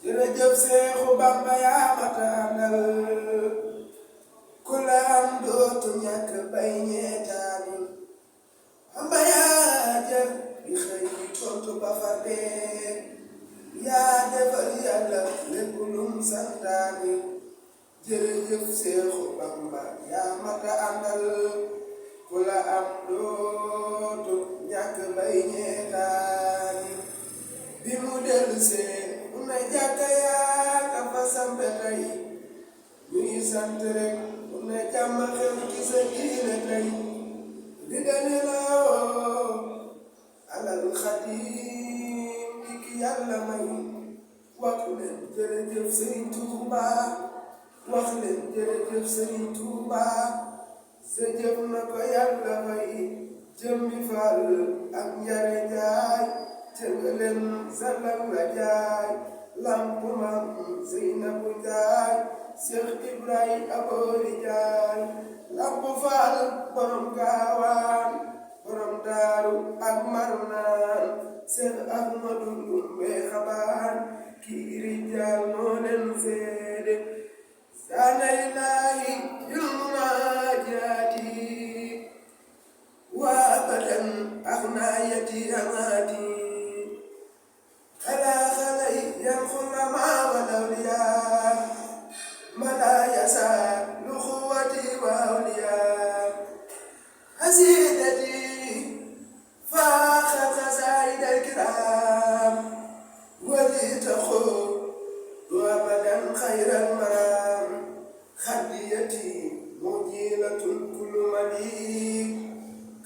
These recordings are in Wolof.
jërëjëf Seexu Bamba yaa mata àndal ku la am dootu ñàkk bay ñeetaani Bamba yaa jar di xëy di tontu ba fa dee yaa defal yàlla lépp lum santaani jërëjëf Seexu Bamba yaa mata àndal ku la am dootu ñàkk bay ñeetaani bi mu dellusee mu ne jàkka yaa ka fa sampe tey ñuy sant rek mu ne jàmm xew ci sa diine tey di dani la woo alal xadim di ki yàlla may wax leen jërëjëf Sëriñ Tuuba wax leen jërëjëf Sëriñ Tuuba sa jëf na ko yàlla may jëmmi Faal ak njare jaay cëngaleen salam la jaay lamp mam Zeynabu jaay Seex Ibrahim Aboori jaay lamp Faal borom gaawaan borom daaru ak marnaan Seex Ahmadu Ndumbe xabaan kii rijaal moo leen seede saana ilaahi yulmunaajaati wa abadan axnaayati amaati ala xalay yanxulama walawliya mala yasa luxuwati wa awliya hasidati faaxa xasaayid alkiram wali taxo abadan xayral maram xadiyati mujilatun kullu malik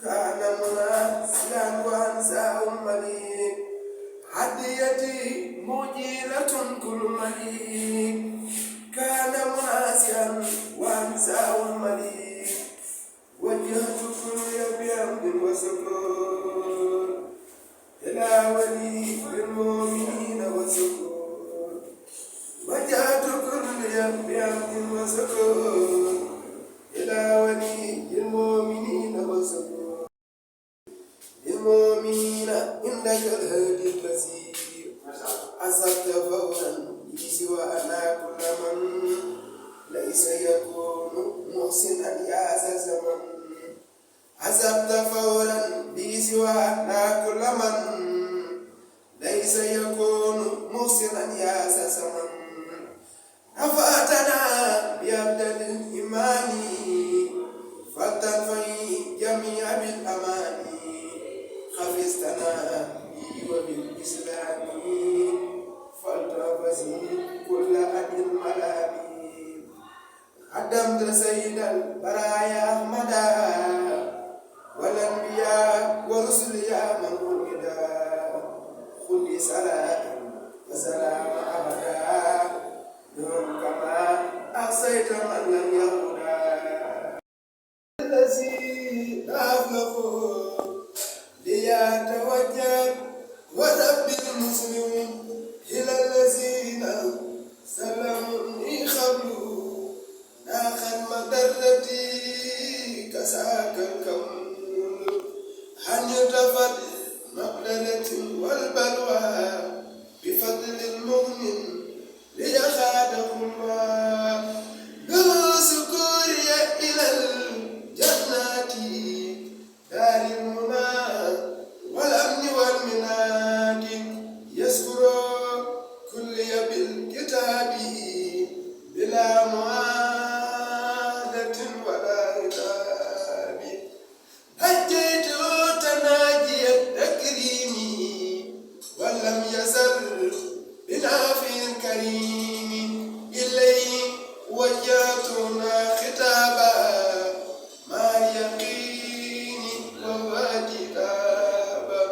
kaana munasiyan wa ansaa'un malik xadiyati mujilatun kullu malik kaana munasiyan wa ansaa'un malik wajjahtu kulliya bihamdin wa sukur ila waliyil mu'minina wa sukur وجهت كل بحمد وسكون إلى ولي المؤمنين وسكون المؤمنين إنك الهادي البصير أصبت فورا سوانا كل من ليس يكون محسنا يا ذا الزمن أصبت فورا سوانا كل من ليس يكون محسنا يا ذا الزمن نفعتنا بأبدل الإيمان فلتنفعي جميع بالأمان خفزتنا بي وبالإسلام فلتنفسي كل أهل الملام قدمت سيد البرايا أحمدا والأنبياء ورسل يا من ولدا خذ صلاة وسلام أبدا دون كما أحصيت من لم يهدى الذي أفلح ليتوجه وثب المسلم إلى الذين سلموا خبلوا ناخا مدرتي كساك الكون هن يتفت مقدرة والبلوى بفضل المؤمن ليخادهم الله بسكوري إلى الجنات دار المنى والأمن والمناد يذكر كل بالكتاب بلا معادة ولا عتاب هجيت تناجي التكريم ولم يزل بنافع كريم إليه وجهتنا خطابا ما يقين وهو كتابا